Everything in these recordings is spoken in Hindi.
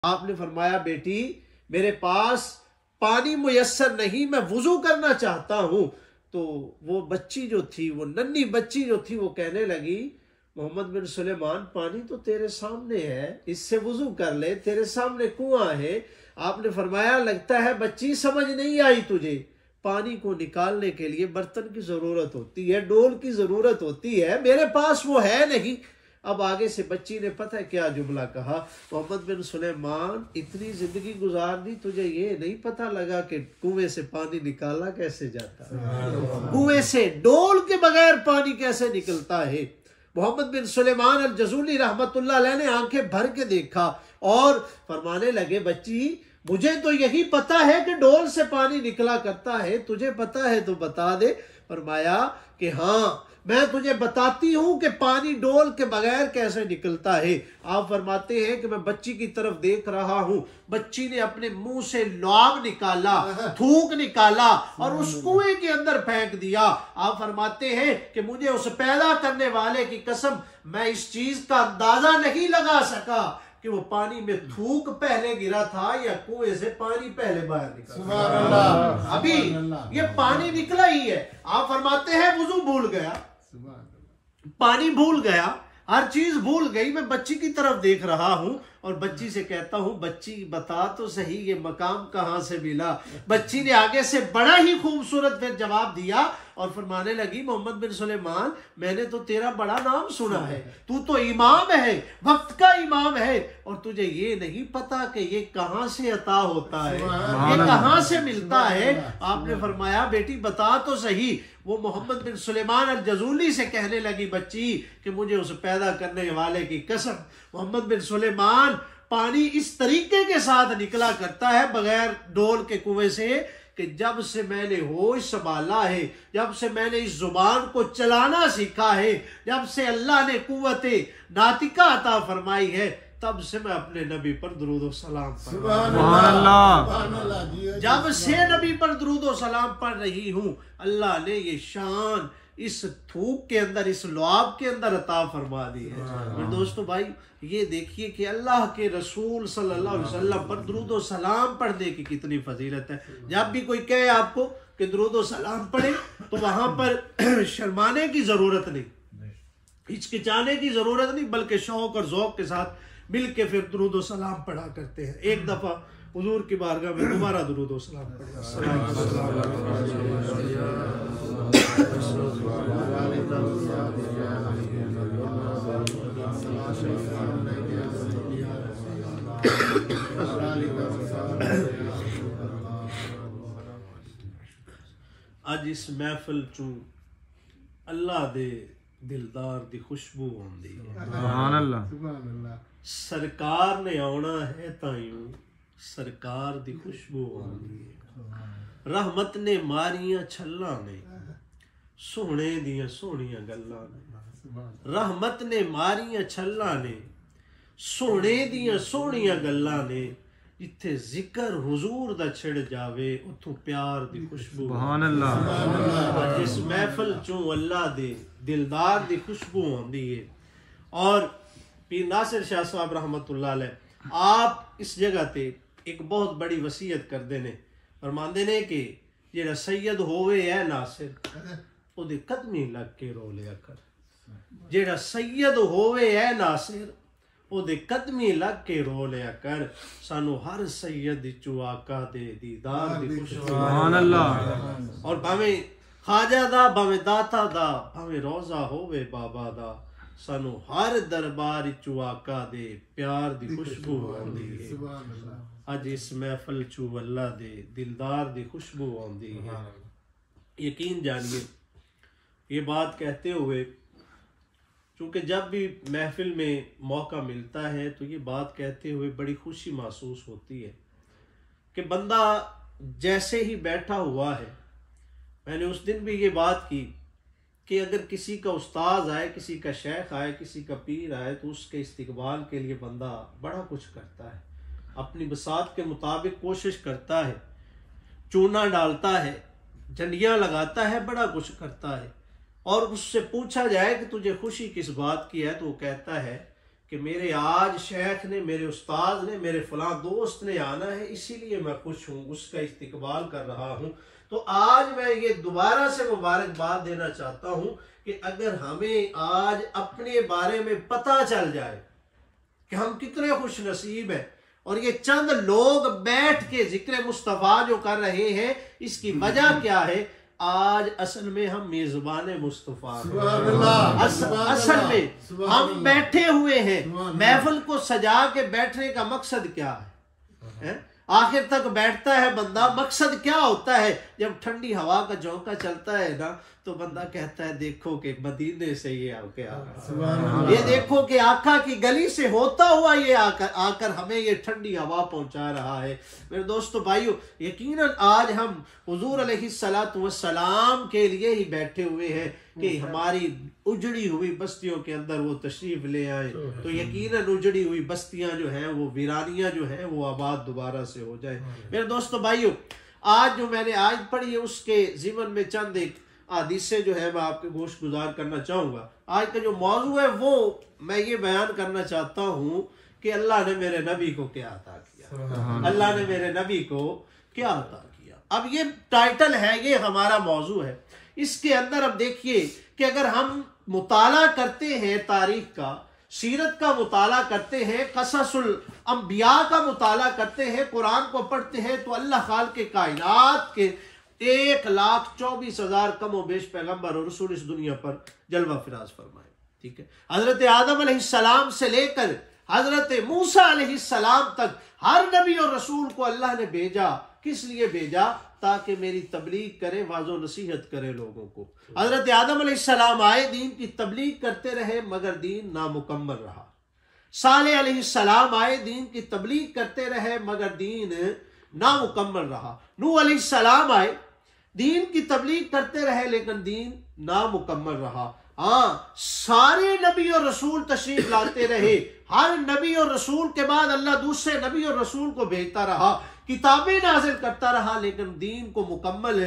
आपने फरमाया बेटी मेरे पास पानी मुयस्सर नहीं, मैं वुजू करना चाहता हूं। तो वो बच्ची जो थी, वो नन्ही बच्ची जो थी, वो कहने लगी मोहम्मद बिन सुलेमान पानी तो तेरे सामने है, इससे वुजू कर ले, तेरे सामने कुआं है। आपने फरमाया लगता है बच्ची समझ नहीं आई तुझे, पानी को निकालने के लिए बर्तन की जरूरत होती है, डोल की जरूरत होती है, मेरे पास वो है नहीं। अब आगे से बच्ची ने पता है क्या जुमला कहा, मोहम्मद बिन सुलेमान इतनी जिंदगी गुजार दी, तुझे ये नहीं पता लगा कि कुएं से पानी निकाला कैसे जाता है, कुएं से डोल के बगैर पानी कैसे निकलता है। मोहम्मद बिन सुलेमान अल जज़ूली रहमतुल्लाह अलैह ने आंखें भर के देखा और फरमाने लगे बच्ची मुझे तो यही पता है कि डोल से पानी निकला करता है, तुझे पता है तो बता दे। फरमाया कि हाँ मैं तुझे बताती हूं कि पानी डोल के बगैर कैसे निकलता है। आप फरमाते हैं कि मैं बच्ची की तरफ देख रहा हूं, बच्ची ने अपने मुंह से लुआब निकाला, थूक निकाला और उस कुएं के अंदर फेंक दिया। आप फरमाते हैं कि मुझे उस पैदा करने वाले की कसम, मैं इस चीज का अंदाजा नहीं लगा सका कि वो पानी में थूक पहले गिरा था या कुएं से पानी पहले बाहर निकला। अभी ये पानी निकला ही है। आप फरमाते हैं वुजू भूल गया, पानी भूल गया, हर चीज भूल गई, मैं बच्ची की तरफ देख रहा हूं और बच्ची से कहता हूं बच्ची बता तो सही ये मकाम कहां से मिला। बच्ची ने आगे से बड़ा ही खूबसूरत फिर जवाब दिया और फरमाने लगी मोहम्मद बिन सुलेमान मैंने तो तेरा बड़ा नाम सुना है, तू तो इमाम है, वक्त का इमाम है, और तुझे ये नहीं पता कि ये कहां से अता होता है, ये कहां से मिलता है। आपने फरमाया बेटी बता तो सही। वो मोहम्मद बिन सुलेमान अल जज़ूली से कहने लगी बच्ची कि मुझे उस पैदा करने वाले की कसम, मोहम्मद बिन सुलेमान पानी इस तरीके के साथ निकला करता है बगैर डोल के कुएं से कि जब से मैंने होश संभाला है, जब से मैंने इस जुबान को चलाना सीखा है, जब से अल्लाह ने कुव्वते नातिका अता फरमाई है, तब से मैं अपने नबी पर दुरूद और सलाम जब से नबी पर दुरूद और सलाम पढ़ रही हूँ, अल्लाह ने ये शान इस थूक के अंदर, इस लुआब के अंदर अता फरमा दी है। और दोस्तों भाई ये देखिए कि अल्लाह के रसूल सल्लल्लाहु अलैहि वसल्लम पर दुरूद और सलाम पढ़ने की कितनी फजीलत है। जब भी कोई कहे आपको कि दुरूद और सलाम पढ़े तो वहां पर शर्माने की जरूरत नहीं, हिचकिचाने की जरूरत नहीं, बल्कि शौक और ज़ौक़ के साथ मिल के फिर दुरूद और सलाम पढ़ा करते हैं। एक दफा हुजूर की बारगाह में दोबारा दुरूद और सलाम पढ़े। आज इस महफिल चू अल्लाह दे दिलदार दी खुशबू आंदी है। सुभान अल्लाह। सरकार ने आना है ताइयों सरकार दी खुशबू आंदी है। रहमत ने मारियां छल्ला ने सोहने दियां सोहनियां गल्लां ने। रहमत ने मारियां छल्ला ने सोहने दियां सोहनियां गल्लां ने। जिथे जिक्र हुजूर दा छिड़ जावे उथों प्यार दी खुशबू। सुभान अल्लाह। जिस महफिल चों अल्लाह दे दिलदार दी खुशबू आंदी है। और पीर नासिर शाह साहब रहमतुल्लाह अलैह आप इस जगह ते एक बहुत बड़ी वसीयत करते ने, फरमांदे ने कि जेड़ा सैयद होवे है नासिर ओदे कदमी लग के रो लिया कर। जेड़ा सैयद होवे है नासिर ओदे कदमी लग के रो लिया कर। सानू हर सैयद चो आका दे दीदार दी खुशबू। सुभान अल्लाह। और भावे खाजा दा, भावे दाता दा, भावे रोजा होवे बाबा दा, सानू हर दरबार चो आका दे प्यार दी खुशबू आंदी है। अज इस महफिल चो अल्लाह दे दिलदार दी खुशबू आंदी है। यकीन जानिए ये बात कहते हुए, क्योंकि जब भी महफिल में मौका मिलता है तो ये बात कहते हुए बड़ी खुशी महसूस होती है कि बंदा जैसे ही बैठा हुआ है, मैंने उस दिन भी ये बात की कि अगर किसी का उस्ताद आए, किसी का शेख आए, किसी का पीर आए तो उसके इस्तिकबाल के लिए बंदा बड़ा कुछ करता है, अपनी बसात के मुताबिक कोशिश करता है, चूना डालता है, झंडियाँ लगाता है, बड़ा कुछ करता है। और उससे पूछा जाए कि तुझे खुशी किस बात की है तो वो कहता है कि मेरे आज शेख ने, मेरे उस्ताद ने, मेरे फलां दोस्त ने आना है, इसीलिए मैं खुश हूँ, उसका इस्तकबाल कर रहा हूँ। तो आज मैं ये दोबारा से मुबारकबाद देना चाहता हूँ कि अगर हमें आज अपने बारे में पता चल जाए कि हम कितने खुश नसीब हैं, और ये चंद लोग बैठ के जिक्र मुस्तफ़ा जो कर रहे हैं, इसकी वजह क्या है? आज असल में हम मेजबान मुस्तफ़ा हैं। असल में हम बैठे हुए हैं। महफिल को सजा के बैठने का मकसद क्या है? आखिर तक बैठता है बंदा, मकसद क्या होता है? जब ठंडी हवा का झोंका चलता है ना, तो बंदा कहता है देखो कि मदीने से ये आके आ रहा है, ये देखो कि आका की गली से होता हुआ ये आकर हमें ये ठंडी हवा पहुंचा रहा है। मेरे दोस्तों भाइयों, यकीनन आज हम हुजूर अलैहिस्सलातु वस्सलाम के लिए ही बैठे हुए हैं कि हमारी उजड़ी हुई बस्तियों के अंदर वो तशरीफ ले आए, तो यकीनन उजड़ी हुई बस्तियां जो हैं, वो वीरानियां जो हैं, वो आबाद दोबारा से हो जाए। मेरे दोस्तों भाइयों, आज जो मैंने आज पढ़ी है उसके ज़िमन में चंद एक हदीसें जो है मैं आपके गोश गुजार करना चाहूँगा। आज का जो मौजू है वो मैं ये बयान करना चाहता हूँ कि अल्लाह ने मेरे नबी को क्या अता किया, अल्लाह ने मेरे नबी को क्या अता किया। अब ये टाइटल है, ये हमारा मौजू है। इसके अंदर अब देखिए कि अगर हम मुताला करते हैं तारीख का, सीरत का मुताला करते हैं, कससुल अंबिया का मुताला करते हैं, कुरान को पढ़ते हैं, तो अल्लाह खाल के कायनात के 1,24,000 कम व बेश पैगंबर और रसूल इस दुनिया पर जलवा फिराज फरमाए। ठीक है, हजरत आदम अलैहिस्सलाम से लेकर हजरत मूसा अलैहिस्सलाम तक हर नबी और रसूल को अल्लाह ने भेजा। किस लिए भेजा? ताकि मेरी तबलीग करे, वाजो नसीहत करे लोगों को। हजरत आदम अलैहिस्सलाम आए, दीन की तबलीग करते रहे, मगर दीन नामुकम्मल रहा। सालेह अलैहिस्सलाम आए, दीन की तबलीग करते रहे, मगर दीन नामुकम्मल रहा। नूह अलैहिस्सलाम आए, दीन की तबलीग करते रहे, लेकिन दीन नामुकम्मल रहा। हाँ, सारे नबी और रसूल तशरीफ लाते रहे, हर नबी और रसूल के बाद अल्लाह दूसरे नबी और रसूल को भेजता रहा, किताबें नाजिल करता रहा, लेकिन दीन को मुकम्मल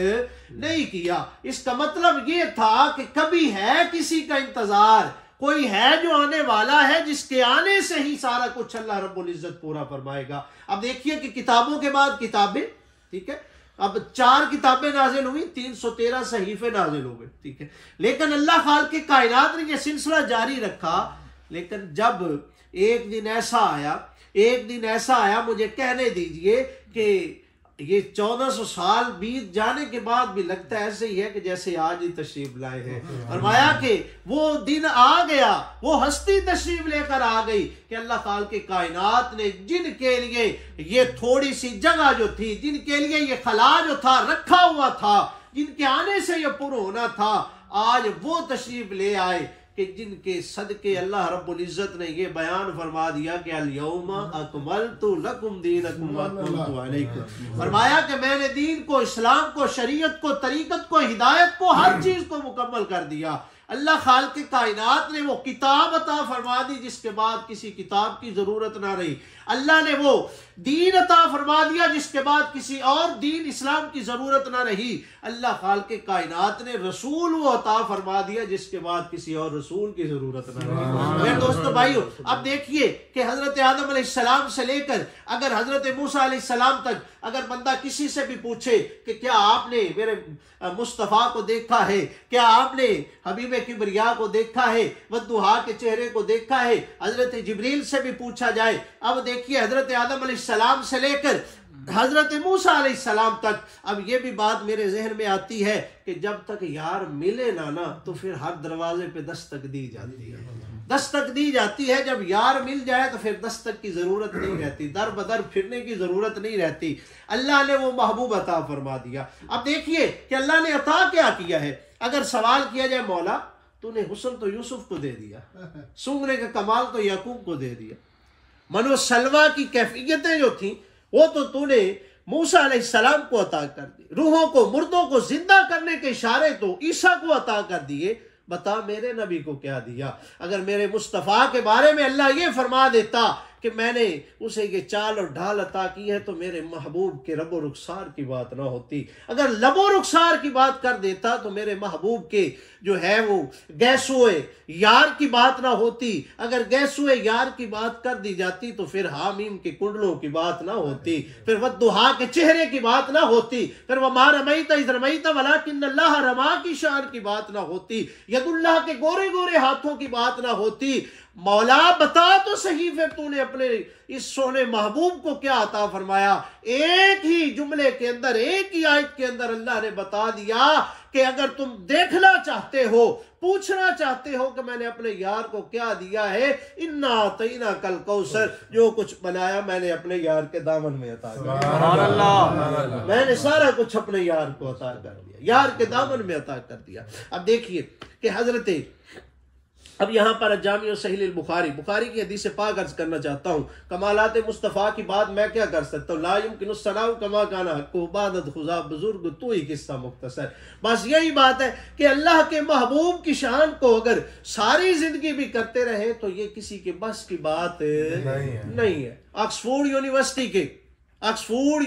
नहीं किया। इसका मतलब ये था कि कभी है किसी का इंतजार, कोई है जो आने वाला है, जिसके आने से ही सारा कुछ अल्लाह रब्बुल इज्जत पूरा फरमाएगा। अब देखिए कि किताबों के बाद किताबें, ठीक है, अब 4 किताबें नाजिल हुई, 313 सहीफे नाजिल हो गए। ठीक है, लेकिन अल्लाह खाल के कायनात ने यह सिलसिला जारी रखा। लेकिन जब एक दिन ऐसा आया, मुझे कहने दीजिए कि ये 1400 साल बीत जाने के बाद भी लगता है ऐसे ही है कि जैसे आज ही तशरीफ लाए हैं। फरमाया कि वो दिन आ गया, वो हस्ती तशरीफ लेकर आ गई कि अल्लाह ताला के कायनात ने जिनके लिए ये थोड़ी सी जगह जो थी, जिनके लिए ये खला जो था रखा हुआ था, जिनके आने से ये पुर होना था, आज वो तशरीफ ले आए कि जिनके सदके अल्लाह रब्बुल इज्जत ने ये बयान फरमा दिया कि अल यौमा अकमलतु लकुम दीनकुम व अतममतु अलैकुम। फरमाया कि मैंने दीन को, इस्लाम को, शरीयत को, तरीकत को, हिदायत को, हर चीज को मुकम्मल कर दिया। अल्लाह खाल के कायनात ने वो किताब अता फरमा दी जिसके बाद किसी किताब की जरूरत ना रही। अल्लाह ने वो दीन अता फरमा दिया जिसके बाद किसी और दीन इस्लाम की जरूरत ना रही। अल्लाह खाल के कायनात ने रसूल वो अता फरमा दिया जिसके बाद किसी और रसूल की जरूरत ना रही। मेरे दोस्तों भाइयों, अब देखिए कि हजरत आदम अलैहिस्सलाम से लेकर अगर हजरत मूसा अलैहिस्सलाम तक अगर बंदा किसी से भी पूछे कि क्या आपने मेरे मुस्तफ़ा को देखा है, क्या आपने हबीब किबरिया को देखा है, वद्दुहा के चेहरे को देखा है, हजरत जिब्रील से भी पूछा जाए। अब देखिए हजरत आदम अलैहिस्सलाम से लेकर हजरत मूसा अलैहिस्सलाम तक, अब ये भी बात मेरे जहन में आती है कि जब तक यार मिले ना तो फिर हर दरवाजे पे दस्तक दी जाती है, दस्तक दी जाती है। जब यार मिल जाए तो फिर दस्तक की जरूरत नहीं रहती, दर बदर फिरने की जरूरत नहीं रहती। अल्लाह ने वो महबूब अता फरमा दिया। अब देखिए कि अल्लाह ने अता क्या किया है। अगर सवाल किया जाए मौला तूने हुस्न तो यूसुफ को दे दिया, सूंघने का कमाल तो याकूब को दे दिया, मनो सलवा की कैफियतें जो थी वो तो तूने मूसा अलैहिस्सलाम को अता कर दी, रूहों को, मुर्दों को जिंदा करने के इशारे तो ईसा को अता कर दिए। बता मेरे नबी को क्या दिया। अगर मेरे मुस्तफ़ा के बारे में अल्लाह ये फरमा देता कि मैंने उसे ये चाल और ढाल अता की है, तो मेरे महबूब के रबो रुखसार की बात ना होती। अगर लबो रुखसार की बात कर देता तो मेरे महबूब के जो है वो गैसुए यार की बात ना होती। अगर गैसुए यार की बात कर दी जाती तो फिर हामीम के कुंडलों की बात ना होती, फिर वद्दुहा के चेहरे की बात ना होती, फिर वह मा रमैता इज़ रमैता वलाकिन अल्लाह रमा की शान की बात ना होती, यदुल्लाह के गोरे गोरे हाथों की बात ना होती। मौला बता तो सही, फिर तूने अपने इस सोने महबूब को क्या अता फरमाया। एक ही जुमले के अंदर, एक ही आयत के अंदर अल्लाह ने बता दिया कि अगर तुम देखना चाहते हो, पूछना चाहते हो कि मैंने अपने यार को क्या दिया है, इन्ना तईना कल कौसर, जो कुछ बनाया मैंने अपने यार के दामन में अता कर दिया। मैंने सारा कुछ अपने यार को अता कर दिया, यार के दामन में अता कर दिया। अब देखिए कि हजरत, अब यहाँ पर जामिया सहीह बुखारी, बुखारी की हदीस पाक अर्ज करना चाहता हूँ। कमालात मुस्तफ़ा की बात मैं क्या कर सकता हूँ। ला युमकिनु सनाउ कमा काना हक्कु बादत खुदा बुजुर्ग तू ही किस्सा मुख्तसर। बस यही बात है कि अल्लाह के महबूब की शान को अगर सारी जिंदगी भी करते रहे तो ये किसी के बस की बात नहीं है। ऑक्सफोर्ड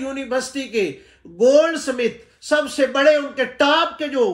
यूनिवर्सिटी के गोल्ड स्मिथ, सबसे बड़े उनके टॉप के जो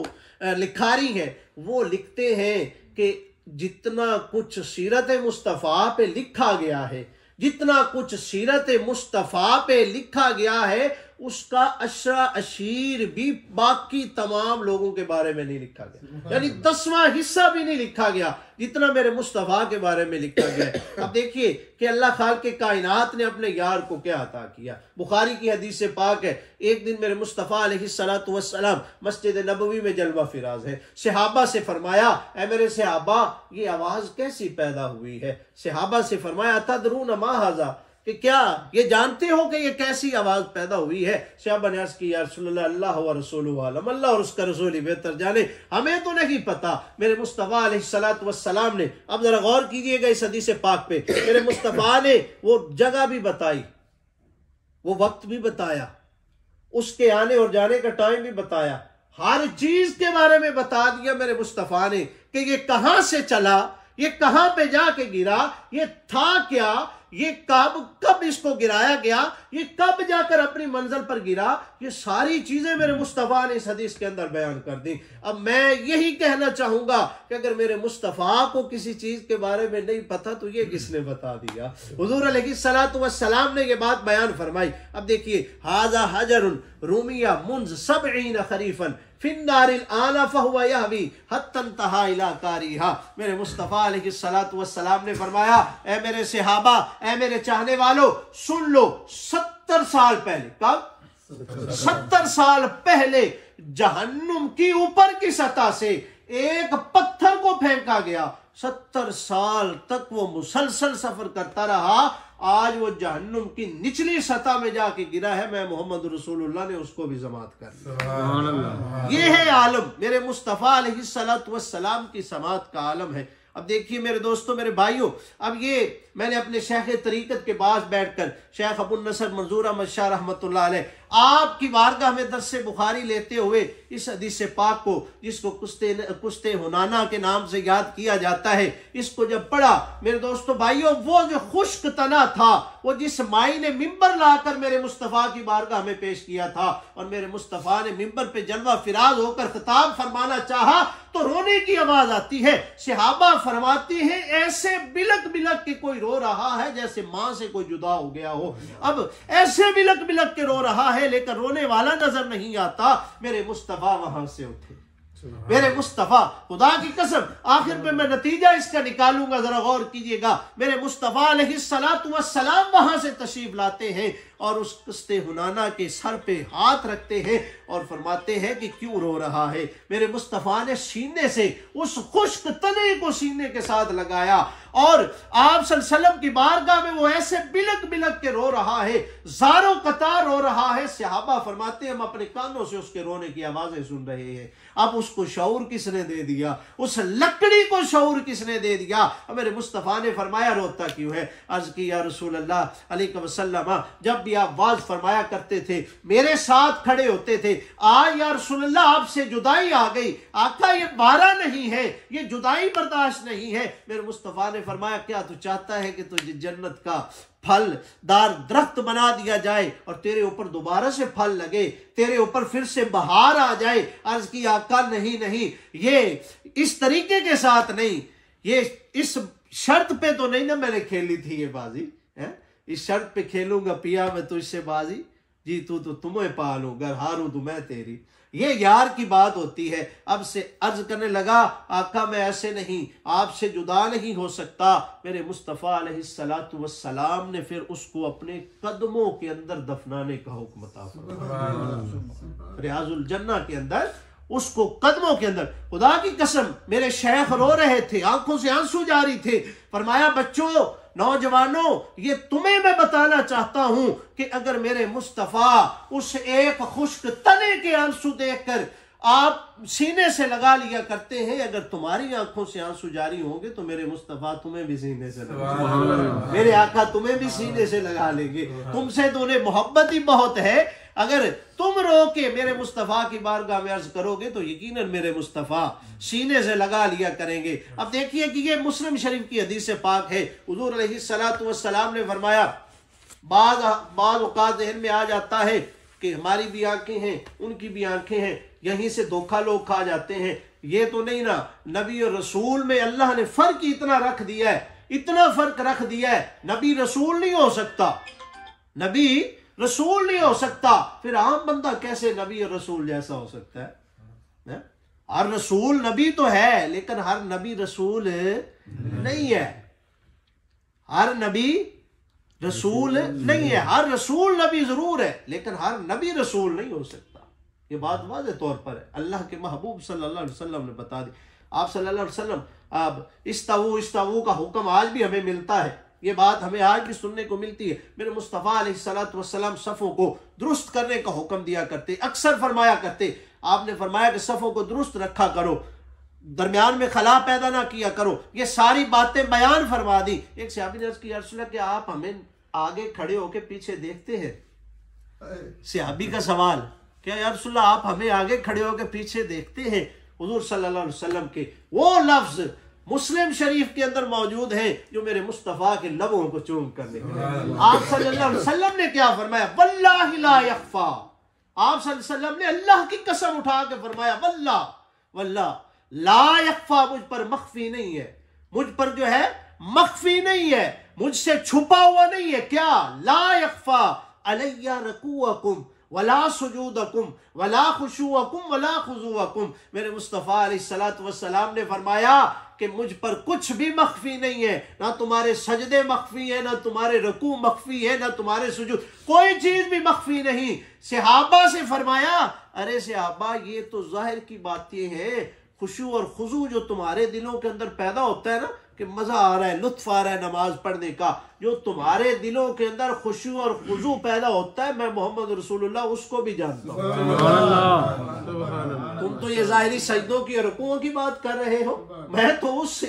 लिखारी हैं, वो लिखते हैं कि जितना कुछ सीरत मुस्तफ़ा पे लिखा गया है, जितना कुछ सीरत मुस्तफ़ा पे लिखा गया है, उसका अशरा अशीर भी बाकी तमाम लोगों के बारे में नहीं लिखा गया, यानी 10वां हिस्सा भी नहीं लिखा गया जितना मेरे मुस्तफ़ा के बारे में लिखा गया है। अब देखिए कि अल्लाह खाल के कायनात ने अपने यार को क्या अता किया। बुखारी की हदीस से पाक है, एक दिन मेरे मुस्तफ़ा अलैहिस्सलातु वस्सलाम मस्जिद नबवी में जलवा फिराज है। सहाबा से फरमाया, ऐ मेरे सहाबा, ये आवाज़ कैसी पैदा हुई है। सहाबा से फरमाया, तदरून मा हाज़ा, कि क्या ये जानते हो कि ये कैसी आवाज पैदा हुई है। सहाबा ने अर्ज़ की, या रसूलल्लाह, अल्लाह व रसूलुहु आलम, अल्लाह और उसका रसूल ही बेहतर जाने, हमें तो नहीं पता। मेरे मुस्तफ़ा अलैहिस्सलातु वस्सलाम ने, अब जरा गौर कीजिएगा इस हदीस पाक पे, मेरे मुस्तफ़ा ने वो जगह भी बताई, वो वक्त भी बताया, उसके आने और जाने का टाइम भी बताया, हर चीज के बारे में बता दिया मेरे मुस्तफ़ा ने कि ये कहां से चला, ये कहां पे जाके गिरा, ये था क्या, ये कब इसको गिराया गया, ये कब जाकर अपनी मंजिल पर गिरा, ये सारी चीजें मेरे मुस्तफ़ा ने इस हदीस के अंदर बयान कर दी। अब मैं यही कहना चाहूंगा कि अगर मेरे मुस्तफ़ा को किसी चीज के बारे में नहीं पता तो ये किसने बता दिया। हुजूर अलैहिस्सलातु वस्सलाम ने ये बात बयान फरमाई। अब देखिए, हाजा हजरुन रूमिया मुंज सबईन खरीफन फिन्नारिल आला फहुवा यहवी हत्तन तहा इला कारिहा। मेरे मुस्तफ़ा अलैहिस्सलातु वस्सलाम ने फरमाया, ए मेरे सहाबा, ए मेरे चाहने वालों, सुन लो, 70 साल पहले, कब 70 साल पहले जहन्नुम की ऊपर की सतह से एक पत्थर को फेंका गया। 70 साल तक वो मुसलसल सफर करता रहा, आज वो जहन्नुम की निचली सतह में जाके गिरा है। मैं मोहम्मद रसूलुल्लाह ने उसको भी जमात कर दिया। ये है आलम, मेरे मुस्तफ़ा अलैहिस्सलातु वस्सलाम की समात का आलम है। अब देखिए मेरे दोस्तों, मेरे भाइयों, अब ये मैंने अपने शेख तरीकत के पास बैठकर शेख अबुल नसर मंजूर अहमद शाह रहमतुल्लाह अलैह आपकी बारगाह में दर्स से बुखारी लेते हुए इस हदीस पाक को, जिसको कुश्ते हुनाना के नाम से याद किया जाता है, इसको जब पढ़ा मेरे दोस्तों भाइयों, वो जो खुश्क तना था, वो जिस माई ने मिंबर लाकर मेरे मुस्तफ़ा की बारगाह में पेश किया था और मेरे मुस्तफ़ा ने मिंबर पे जलवा फिराज होकर खिताब फरमाना चाहा तो रोने की आवाज आती है। सहाबा फरमाती हैं, ऐसे बिलक बिलक के कोई रो रहा है जैसे मां से कोई जुदा हो गया हो। अब ऐसे बिलक बिलक के रो रहा है लेकिन रोने वाला नजर नहीं आता। मेरे मुस्तफ़ा वहां से उठे, मेरे मुस्तफ़ा, खुदा की कसम, आखिर पे मैं नतीजा इसका निकालूंगा, जरा गौर कीजिएगा। मेरे मुस्तफ़ा अलैहिस्सलातु वस्सलाम वहां से तशरीफ लाते हैं और उस कुश्ते हुनाना के सर पे हाथ रखते हैं और फरमाते हैं कि क्यों रो रहा है। मेरे मुस्तफ़ा ने सीने से उस खुश्क तने को सीने के साथ लगाया और आप सल्लल्लाहु अलैहि वसल्लम की बारगाह में वो ऐसे बिलक बिलक के रो रहा है, ज़ारो कतार रो रहा है। सहाबा फरमाते हैं, हम अपने कानों से उसके रोने की आवाजें सुन रहे हैं। अब उसको शऊर किसने दे दिया, उस लकड़ी को शऊर किसने दे दिया। मेरे मुस्तफ़ा ने फरमाया, रोता क्यों है। अर्ज की, या रसूल अल्लाह अलैहि वसल्लम, जब भी आप वाज फरमाया करते थे, मेरे साथ खड़े होते थे, आज या रसूल अल्लाह आपसे जुदाई आ गई, आका ये बारा नहीं है, ये जुदाई बर्दाश्त नहीं है। मेरे मुस्तफ़ा ने फरमाया, क्या तू चाहता है कि तुझे जन्नत का फलदार दरख्त बना दिया जाए और तेरे ऊपर दोबारा से फल लगे, तेरे ऊपर फिर से बहार आ जाए। अर्ज की आका नहीं नहीं, ये इस तरीके के साथ नहीं, ये इस शर्त पे तो नहीं ना मैंने खेली थी ये बाजी है, इस शर्त पे खेलूंगा पिया मैं तुझसे बाजी, जीतू तो तुम्हें पालू, गर हारू तो मैं तेरी। ये यार की बात होती है। अब से अर्ज करने लगा, आका मैं ऐसे नहीं, आपसे जुदा नहीं हो सकता। मेरे मुस्तफ़ा अलैहिस्सलातु वस्सलाम ने फिर उसको अपने कदमों के अंदर दफनाने का हुक्म अता फरमाया, रियाजुल जन्ना के अंदर, उसको कदमों के अंदर। खुदा की कसम मेरे शेख रो रहे थे, आंखों से आंसू जारी थे। फरमाया बच्चों, नौजवानों, ये तुम्हें मैं बताना चाहता हूं कि अगर मेरे मुस्तफा उस एक खुश्क तने के आंसू देखकर आप सीने से लगा लिया करते हैं, अगर तुम्हारी आंखों से आंसू जारी होंगे तो मेरे मुस्तफा तुम्हें भी सीने से लगा, मेरे आका तुम्हें भी सीने से लगा लेंगे। तुमसे तो उन्हें मोहब्बत ही बहुत है। अगर तुम रो के मेरे मुस्तफा की बारगाह में अर्ज करोगे तो यकीनन मेरे मुस्तफा सीने से लगा लिया करेंगे। अब देखिए कि ये मुस्लिम शरीफ की हदीस पाक है। हुजूर अलैहिस्सलातु वस्सलाम ने फरमाया, बाज़ औक़ात ज़हन में आ जाता है कि हमारी भी आंखें हैं, उनकी भी आंखें हैं, यहीं से धोखा लोग खा जाते हैं। ये तो नहीं ना, नबी और रसूल में अल्लाह ने फर्क इतना रख दिया है, इतना फर्क रख दिया है। नबी रसूल नहीं हो सकता, नबी रसूल नहीं हो सकता, फिर आम बंदा कैसे नबी और रसूल जैसा हो सकता है? हर रसूल नबी तो है, लेकिन हर नबी रसूल नहीं है। हर नबी रसूल नहीं है। हर रसूल नबी जरूर है, लेकिन हर नबी रसूल नहीं हो सकता। ये बात वाज़े तौर पर है, अल्लाह के महबूब सल्लल्लाहु अलैहि वसल्लम ने बता दी। आप सल्लल्लाहु अलैहि वसल्लम, अब इस्तवू का हुक्म आज भी हमें मिलता है, ये बात हमें आज भी सुनने को मिलती है। मेरे मुस्तफ़ा अलैहिस्सलातु वस्सलाम सफ़ों को दुरुस्त करने का हुक्म दिया करते, अक्सर फरमाया करते। आपने फरमाया कि सफ़ों को दुरुस्त रखा करो, दरमियान में खला पैदा ना किया करो। ये सारी बातें बयान फरमा दी। एक सहाबी ने अर्ज़ की, या रसूल अल्लाह, कि आप हमें आगे खड़े होकर पीछे देखते हैं? सहाबी का सवाल, क्या या रसूल अल्लाह आप हमें आगे खड़े होकर पीछे देखते हैं? हुजूर सल्लल्लाहु अलैहि वसल्लम के वो लफ्ज़ मुस्लिम शरीफ के अंदर मौजूद है जो मेरे मुस्तफ़ा के लबों को चूम करने के लिए। आप सल्लल्लाहु अलैहि वसल्लम ने क्या फरमाया? वल्लाहि ला यख्फा। आप सल्लल्लाहु अलैहि वसल्लम ने अल्लाह की कसम उठा के फरमाया, वल्लाह ला यख्फा, मुझ पर मख्फी नहीं है, मुझ पर जो है मख्फी नहीं है, मुझसे छुपा हुआ नहीं है। क्या? ला यख्फा अलैया रकूअकुम वला सुजूदकुम वला खुशूअकुम वला खुज़ूअकुम। मेरे मुस्तफ़ा अलैहिस्सलातु वस्सलाम ने फरमाया कि मुझ पर कुछ भी मख्फी नहीं है, ना तुम्हारे सजदे मख्फी है, ना तुम्हारे रुकू मख्फी है, ना तुम्हारे सुजूद, कोई चीज भी मख्फी नहीं। सहाबा से फरमाया, अरे सहाबा ये तो जाहिर की बातें हैं, खुशू और खुजू जो तुम्हारे दिलों के अंदर पैदा होता है ना, कि मजा आ रहा है, लुत्फ आ रहा है नमाज पढ़ने का, जो तुम्हारे दिलों के अंदर खुशू और खुजू पैदा होता है, मैं मोहम्मद रसूलुल्लाह उसको भी जानता हूँ। तुम तो ये जाहिरी सजदों की रुकुओं की बात कर रहे हो, मैं तो उस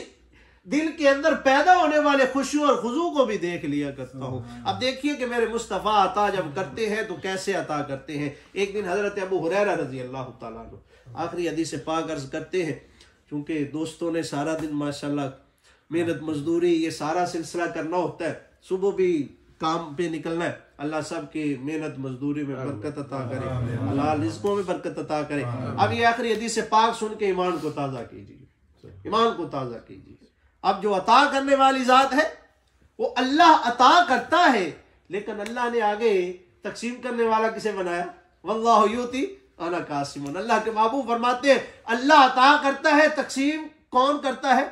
दिल के अंदर पैदा होने वाले खुशू और खुजू को भी देख लिया करता हूँ। अब देखिए कि मेरे मुस्तफ़ा अता जब करते हैं तो कैसे अता करते हैं। एक दिन हजरत अबू हुरैरा रज़ी अल्लाह तआला अन्हु आखिरी हदीस पाक अर्ज करते हैं, क्योंकि दोस्तों ने सारा दिन माशाल्लाह मेहनत मजदूरी ये सारा सिलसिला करना होता है, सुबह भी काम पे निकलना है। अल्लाह सब की मेहनत मजदूरी में बरकत अता करे, हलाल रिज़्क़ों में बरकत अता करे। अब ये आखिरी हदीस पाक सुन के ईमान को ताज़ा कीजिए, ईमान को ताज़ा कीजिए। अब जो अता करने वाली ज़ात है वो अल्लाह अता करता है, लेकिन अल्लाह ने आगे तकसीम करने वाला किसे बनाया? वल्लाहु युती अना कासिमुन। अल्लाह के महबूब फरमाते हैं अल्लाह अता करता है, तकसीम कौन करता है?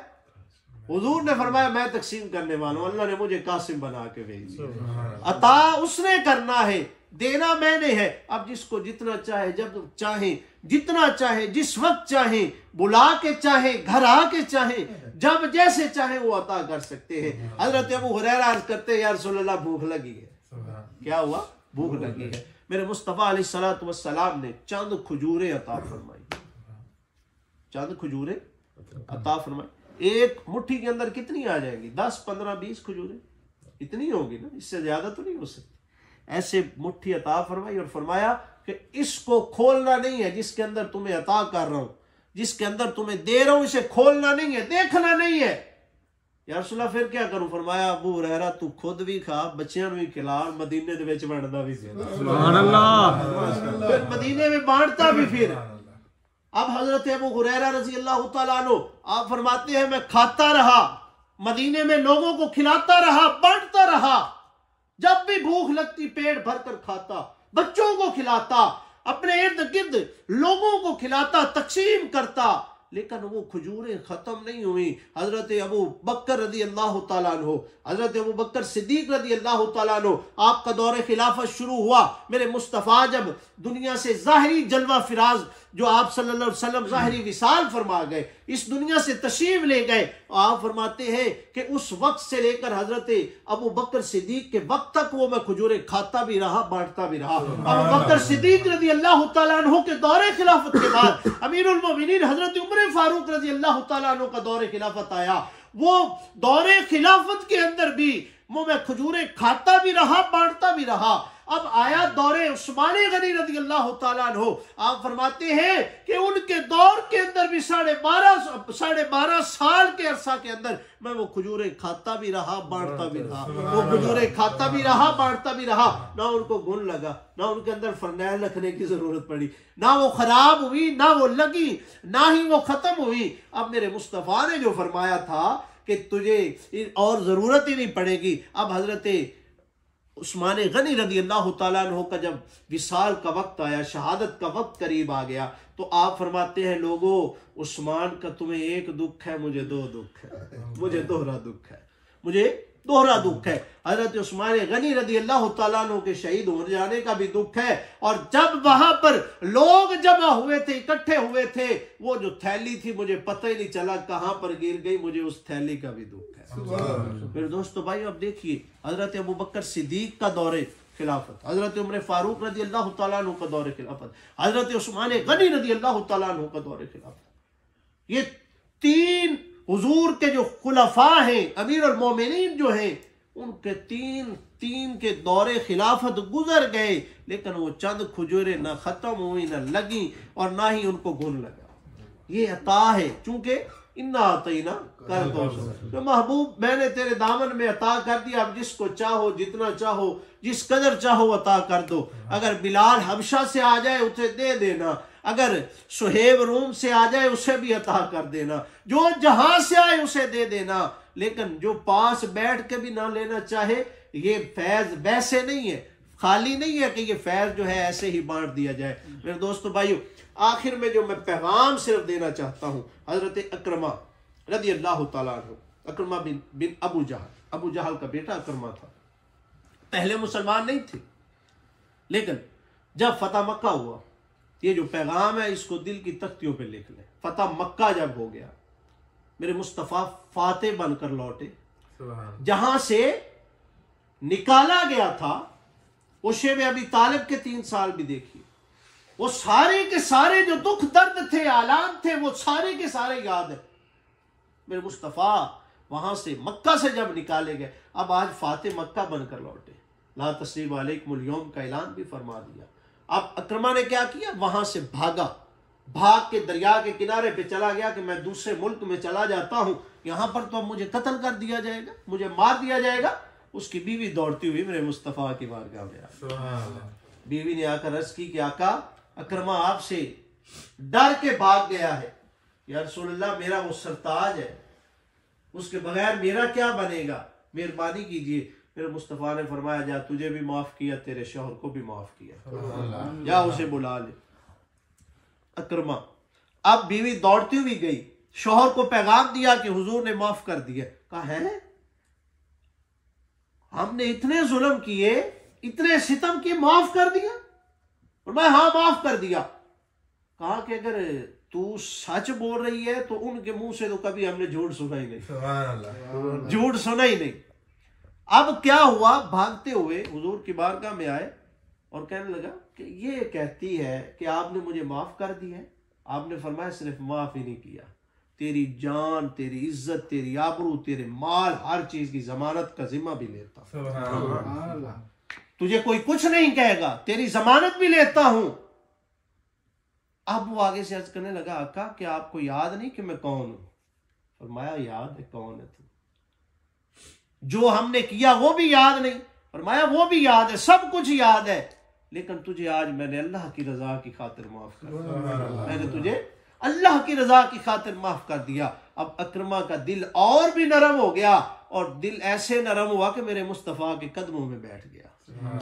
हुजूर ने फरमाया मैं तकसीम करने वाला हूं, अल्लाह ने मुझे कासिम बना के भेज दिया। अता उसने करना है, देना मैंने है। अब जिसको जितना चाहे, जब चाहे, जितना चाहे, जिस वक्त चाहे, बुला के चाहे, घर आके चाहे, जब जैसे चाहे वो अता कर सकते हैं। हजरत अबू हुरैरा अर्ज करते हैं, या रसूलल्लाह भूख लगी है। क्या हुआ? भूख लगी है। मेरे मुस्तफ़ा अलैहिस्सलातु वस्सलाम ने चंद खजूरें अता फरमाई, चंद खजूरें अता फरमाई। एक मुट्ठी के अंदर कितनी आ जाएंगी? 10, 15, 20 खजूरें, इतनी होगी ना, इससे ज्यादा तो नहीं हो सकती। ऐसे मुट्ठी अता फरमाई और फरमाया कि इसको खोलना नहीं है, जिसके अंदर तुम्हें अता कर रहा हूं, जिसके अंदर तुम्हें दे रहा हूं, इसे खोलना नहीं है, देखना नहीं है। या रसूलल्लाह फिर क्या करूं? फरमाया अबू हुरैरा तू खुद भी खा, बच्चियां भी खिला, मदीने दे विच वंडदा भी सी। सुभान अल्लाह। फिर मदीने में बांटता भी। फिर अब हजरत अबू हुरैरा रजी अल्लाह तआला अन्हु आप फरमाते हैं मैं खाता रहा, मदीने में लोगों को खिलाता रहा, बांटता रहा, जब भी भूख लगती पेट भर कर खाता, बच्चों को खिलाता, अपने इर्द गिर्द लोगों को खिलाता, तकसीम करता, लेकिन वो खजूरें खत्म नहीं हुई। हजरत अबू बकर रदी अल्लाह तआला अन्हु, हजरत अबू बकर सिद्दीक रदी अल्लाह तआला अन्हु, आपका दौरे खिलाफत शुरू हुआ। मेरे मुस्तफ़ा जब दुनिया से ज़ाहिरी जलवा फिराज जो आप सल्लल्लाहु अलैहि वसल्लम ज़ाहिरी विसाल फरमा गए, इस दुनिया से तशरीफ ले गए, आप फरमाते हैं कि उस वक्त से लेकर हजरत अबू बकर सिद्दीक के वक्त तक वो मैं खजूरें खाता भी रहा, बांटता भी रहा। अबू बकर सिद्दीक रदी अल्लाह तआला अन्हु के दौरे खिलाफत के बाद अमीरुल मोमिनीन हजरत उमर फारूक रजी अल्लाह तआला अन्हु का दौरे खिलाफत आया। वो दौरे खिलाफत के अंदर भी वो मैं खजूरें खाता भी रहा, बांटता भी रहा। अब आया दौरे उस्मान गनी रज़ी अल्लाह तआला अन्हु, आप फरमाते हैं कि उनके दौर के अंदर भी 12.5 साल के अरसा के अंदर मैं वो खजूरें खाता भी रहा, बांटता भी रहा। वो खजूरें खाता भी रहा, बांटता भी रहा। ना उनको घुन लगा, ना उनके अंदर फरनैल रखने की जरूरत पड़ी, ना वो खराब हुई, ना वो लगी, ना ही वो खत्म हुई। अब मेरे मुस्तफ़ा ने जो फरमाया था कि तुझे और जरूरत ही नहीं पड़ेगी। अब हजरत उस्मान गनी रज़ी अल्लाह तआला अन्हु का जब विसाल का वक्त आया, शहादत का वक्त करीब आ गया, तो आप फरमाते हैं लोगों उस्मान का तुम्हें एक दुख है, मुझे 2 दुख है, मुझे दोहरा दुख है, मुझे दोहरा दुख है। हजरत उस्मान गनी रज़ी अल्लाह तआला अन्हु के शहीद हो जाने का भी दुख है, और जब वहां पर लोग जमा हुए थे, इकट्ठे हुए थे, वो जो थैली थी मुझे पता ही नहीं चला कहां पर गिर गई, मुझे उस थैली का भी दुख है। फिर दोस्तों भाई अब देखिए हजरत अबू बकर सिद्दीक का दौरे खिलाफत, हजरत उमर फारूक रज़ी अल्लाह तआला अन्हु का दौरे खिलाफत, हजरत उस्मान गनी रज़ी अल्लाह तआला अन्हु का दौरे खिलाफत, ये 3 हुजूर के जो खुलफा हैं, अमीरुल मोमिनीन जो हैं, उनके 3 के दौरे खिलाफत गुजर गए, लेकिन वो चंद खजूरें ना खत्म हुई, ना लगी, और ना ही उनको गुण लगा। ये अता है, चूंकि इन्ना अतईना कर दो, तो महबूब मैंने तेरे दामन में अता कर दिया, अब जिसको चाहो, जितना चाहो, जिस कदर चाहो अता कर दो। अगर बिलाल हबशा से आ जाए उसे दे देना, अगर सुहेब रूम से आ जाए उसे भी अता कर देना, जो जहां से आए उसे दे देना, लेकिन जो पास बैठ के भी ना लेना चाहे, ये फैज वैसे नहीं है, खाली नहीं है कि ये फैज जो है ऐसे ही बांट दिया जाए। मेरे दोस्तों भाइयों, आखिर में जो मैं पैगाम सिर्फ देना चाहता हूं, हजरत अकरमा रज़ी अल्लाह तआला अन्हु, अकरमा बिन अबू जहल का बेटा अकरमा था। पहले मुसलमान नहीं थे, लेकिन जब फतह मक्का हुआ, ये जो पैगाम है इसको दिल की तख्तियों पे लिख लें। फतह मक्का जब हो गया, मेरे मुस्तफ़ा फातेह बनकर लौटे, जहां से निकाला गया था, वो शेब अबी तालिब के 3 साल भी देखिए, वो सारे के सारे जो दुख दर्द थे, आलाम थे, वो सारे के सारे याद है। मेरे मुस्तफ़ा वहां से मक्का से जब निकाले गए, अब आज फातेह मक्का बनकर लौटे, ला तस्रीब अलैकुमुल यौम का ऐलान भी फरमा दिया। अब अकरमा ने क्या किया, वहां से भागा, भाग के दरिया के किनारे पे चला गया कि मैं दूसरे मुल्क में चला जाता हूं, यहां पर तो अब मुझे कत्ल कर दिया जाएगा, मुझे मार दिया जाएगा। उसकी बीवी दौड़ती हुई मेरे मुस्तफ़ा की बारगाह में आई। बीवी ने आकर अर्ज की कि आका अकरमा आपसे डर के भाग गया है, या रसूलल्लाह मेरा वो सरताज है, उसके बगैर मेरा क्या बनेगा, मेहरबानी कीजिए। मेरे मुस्तफ़ा ने फरमाया जा तुझे भी माफ किया, तेरे शौहर को भी माफ किया, जा उसे बुला ले। अकरमा अब बीवी दौड़ती हुई गई, शौहर को पैगाम दिया कि हुजूर ने माफ कर दिया। कहा है हमने इतने जुल्म किए, इतने सितम किए, माफ कर दिया? और मैं हाँ माफ कर दिया। कहा कि अगर तू सच बोल रही है तो उनके मुंह से तो कभी हमने झूठ सुना ही नहीं, झूठ सुना ही नहीं। अब क्या हुआ, भागते हुए हुजूर की बारगाह में आए और कहने लगा कि ये कहती है कि आपने मुझे माफ कर दिया है। आपने फरमाया सिर्फ माफ ही नहीं किया, तेरी जान, तेरी इज्जत, तेरी आबरू, तेरे माल, हर चीज की जमानत का जिम्मा भी लेता हूं। तुझे कोई कुछ नहीं कहेगा, तेरी जमानत भी लेता हूं। अब वो आगे से अर्ज करने लगा, आका क्या आपको याद नहीं कि मैं कौन हूं? फरमाया याद है, कौन है तू? जो हमने किया वो भी याद नहीं। फरमाया वो भी याद है, सब कुछ याद है, लेकिन तुझे आज मैंने अल्लाह की रजा की खातिर माफ कर दिया, मैंने तुझे अल्लाह की रजा की खातिर माफ कर दिया। अब अकरमा का दिल और भी नरम हो गया, और दिल ऐसे नरम हुआ कि मेरे मुस्तफ़ा के कदमों में बैठ गया।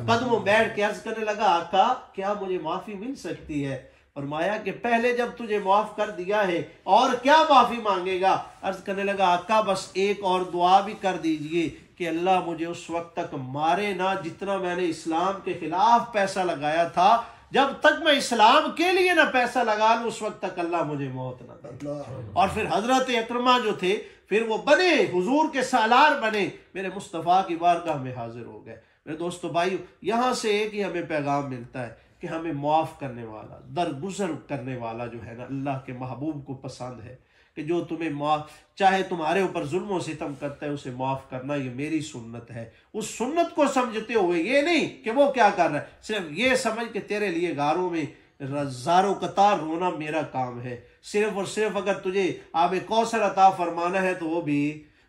कदमों में बैठ के अर्ज करने लगा, आका क्या मुझे माफी मिल सकती है? फरमाया कि पहले जब तुझे माफ कर दिया है और क्या माफी मांगेगा? अर्ज करने लगा, आका बस एक और दुआ भी कर दीजिए कि अल्लाह मुझे उस वक्त तक मारे ना जितना मैंने इस्लाम के खिलाफ पैसा लगाया था। जब तक मैं इस्लाम के लिए ना पैसा लगा लूं उस वक्त तक अल्लाह मुझे मौत ना दे। और फिर हजरत अकरमा जो थे फिर वो बने, हुजूर के सालार बने, मेरे मुस्तफ़ा की बारगाह में हाजिर हो गए। मेरे दोस्तों भाइयों, यहाँ से एक ही हमें पैगाम मिलता है कि हमें माफ़ करने वाला, दरगुजर करने वाला जो है ना, अल्लाह के महबूब को पसंद है कि जो तुम्हें माफ़, चाहे तुम्हारे ऊपर जुल्म सितम करता है उसे माफ़ करना, ये मेरी सुन्नत है। उस सुन्नत को समझते हुए, ये नहीं कि वो क्या कर रहा है, सिर्फ ये समझ के तेरे लिए गारों में ज़ारों कतार रोना मेरा काम है। सिर्फ और सिर्फ अगर तुझे आब कौसर अता फरमाना है तो वो भी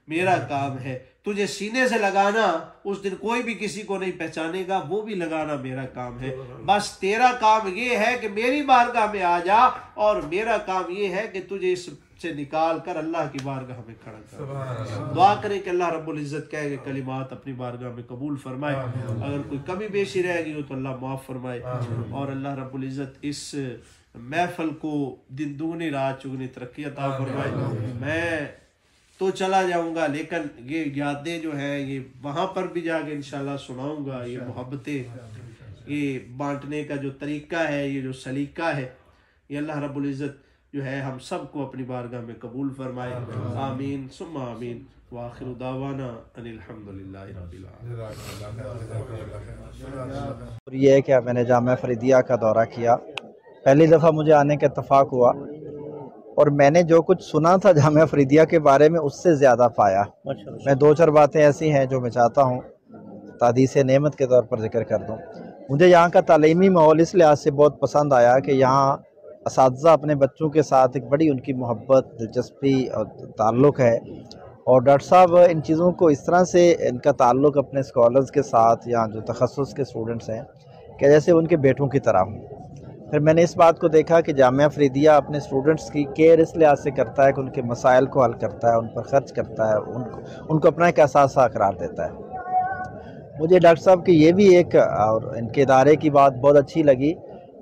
मेरा काम है। तुझे सीने से लगाना, उस दिन कोई भी किसी को नहीं पहचानेगा, वो भी लगाना मेरा काम है। बस तेरा काम ये है कि मेरी बारगाह में आ जा, और मेरा काम ये है कि तुझे इससे निकाल कर अल्लाह की बारगाह में खड़ा कर। दुआ करें कि अल्लाह रब्बुल इज्जत कहे कलिमात अपनी बारगाह में कबूल फरमाए। अगर कोई कमी बेशी रह गई हो तो अल्लाह माफ़ फरमाए, और अल्लाह रब्बुल इज्जत इस महफल को दिन दुगनी रात चुगनी तरक्की अता फरमाए। मैं तो चला जाऊंगा, लेकिन ये यादें जो हैं ये वहाँ पर भी जाके इंशाल्लाह सुनाऊंगा। ये मोहब्बतें, ये बांटने का जो तरीका है, ये जो सलीका है, ये अल्लाह रब्बुल इज़्ज़त जो है हम सबको अपनी बारगाह में कबूल फरमाए। आमीन सुम्मा आमीन। वाखिरु दावाना अनिल हम्दुलिल्लाहि रब्बिल आलमीन। ये है कि मैंने जामिया फरीदिया का दौरा किया, पहली दफ़ा मुझे आने का इत्तफ़ाक़ हुआ, और मैंने जो कुछ सुना था जामिया फरीदिया के बारे में उससे ज़्यादा पाया। मैं दो चार बातें ऐसी हैं जो मैं चाहता हूँ तादीस नेमत के तौर पर जिक्र कर दूँ। मुझे यहाँ का तालीमी माहौल इस लिहाज से बहुत पसंद आया कि यहाँ असातिज़ा अपने बच्चों के साथ एक बड़ी उनकी मोहब्बत, दिलचस्पी और ताल्लुक़ है, और डॉक्टर साहब इन चीज़ों को इस तरह से इनका ताल्लुक़ अपने स्कॉलर्स के साथ या जो तखस्सुस के स्टूडेंट्स हैं कि जैसे उनके बेटों की तरह हों। फिर मैंने इस बात को देखा कि जामिया फरीदिया अपने स्टूडेंट्स की केयर इस लिहाज से करता है कि उनके मसाइल को हल करता है, उन पर ख़र्च करता है, उनको अपना एक एहसास करार देता है। मुझे डॉक्टर साहब की ये भी एक और इनके इदारे की बात बहुत अच्छी लगी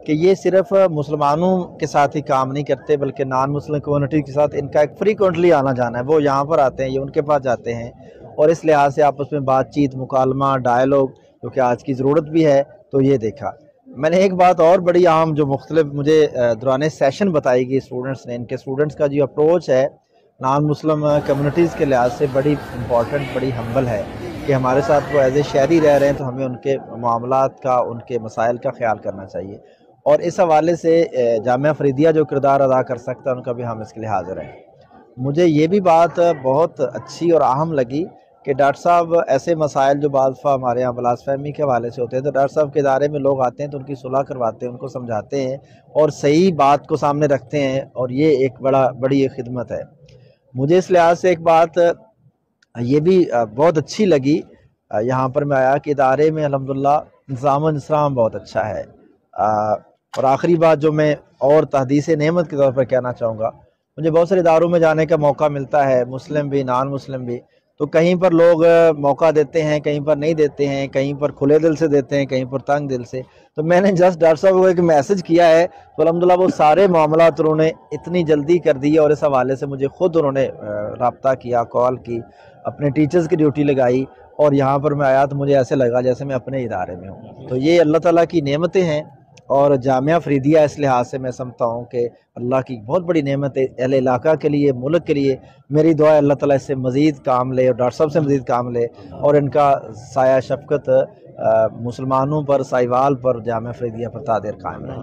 कि ये सिर्फ मुसलमानों के साथ ही काम नहीं करते, बल्कि नॉन मुस्लिम कम्युनिटी के साथ इनका एक फ्रीक्वेंटली आना जाना है। वो यहाँ पर आते हैं, ये उनके पास जाते हैं, और इस लिहाज से आपस में बातचीत, मुकालमा, डायलॉग, जो कि आज की ज़रूरत भी है, तो ये देखा। मैंने एक बात और बड़ी अहम जो मुख्तलिफ मुझे दौरान सेशन बताई गई स्टूडेंट्स ने, इनके स्टूडेंट्स का जो अप्रोच है नॉन मुस्लिम कम्युनिटीज़ के लिहाज से बड़ी इम्पॉर्टेंट, बड़ी हम्बल है कि हमारे साथ वो एज ए शहरी रह रहे हैं, तो हमें उनके मामलात का, उनके मसाइल का ख्याल करना चाहिए। और इस हवाले से जामिया फरीदिया जो किरदार अदा कर सकता है उनका भी हम इसके लिए हाज़िर हैं। मुझे ये भी बात बहुत अच्छी और अहम लगी कि डॉक्टर साहब ऐसे मसाइल जो बाज़ दफ़ा हमारे यहाँ गलतफ़हमी के हवाले से होते हैं, तो डॉक्टर साहब के इदारे में लोग आते हैं तो उनकी सुलह करवाते हैं, उनको समझाते हैं और सही बात को सामने रखते हैं, और ये एक बड़ी खिदमत है। मुझे इस लिहाज से एक बात ये भी बहुत अच्छी लगी यहाँ पर मैं आया कि इदारे में अल्हम्दुलिल्लाह निज़ाम बहुत अच्छा है। और आखिरी बात जो मैं और तहदीस नेमत के तौर पर कहना चाहूँगा, मुझे बहुत सारे इदारों में जाने का मौका मिलता है, मुस्लिम भी नॉन मुस्लिम भी, तो कहीं पर लोग मौका देते हैं, कहीं पर नहीं देते हैं, कहीं पर खुले दिल से देते हैं, कहीं पर तंग दिल से। तो मैंने जस्ट डॉक्टर साहब को एक मैसेज किया है, तो अल्हम्दुलिल्लाह वो सारे मामलात उन्होंने इतनी जल्दी कर दिए, और इस हवाले से मुझे ख़ुद उन्होंने रब्ता किया, कॉल की, अपने टीचर्स की ड्यूटी लगाई, और यहाँ पर मैं आया तो मुझे ऐसे लगा जैसे मैं अपने इदारे में हूँ। तो ये अल्लाह ताला की नेमतें हैं, और जामिया फरीदिया इस लिहाज से मैं समझता हूँ कि अल्लाह की बहुत बड़ी नेमत है अहले इलाका के लिए, मुल्क के लिए। मेरी दुआ है अल्लाह ताला इससे मज़ीद काम ले, और डॉक्टर साहब से मज़ीद काम ले, और इनका साया शफ़क़त मुसलमानों पर, साहिवाल पर, जामिया फरीदिया पर तादेर कायम रहे।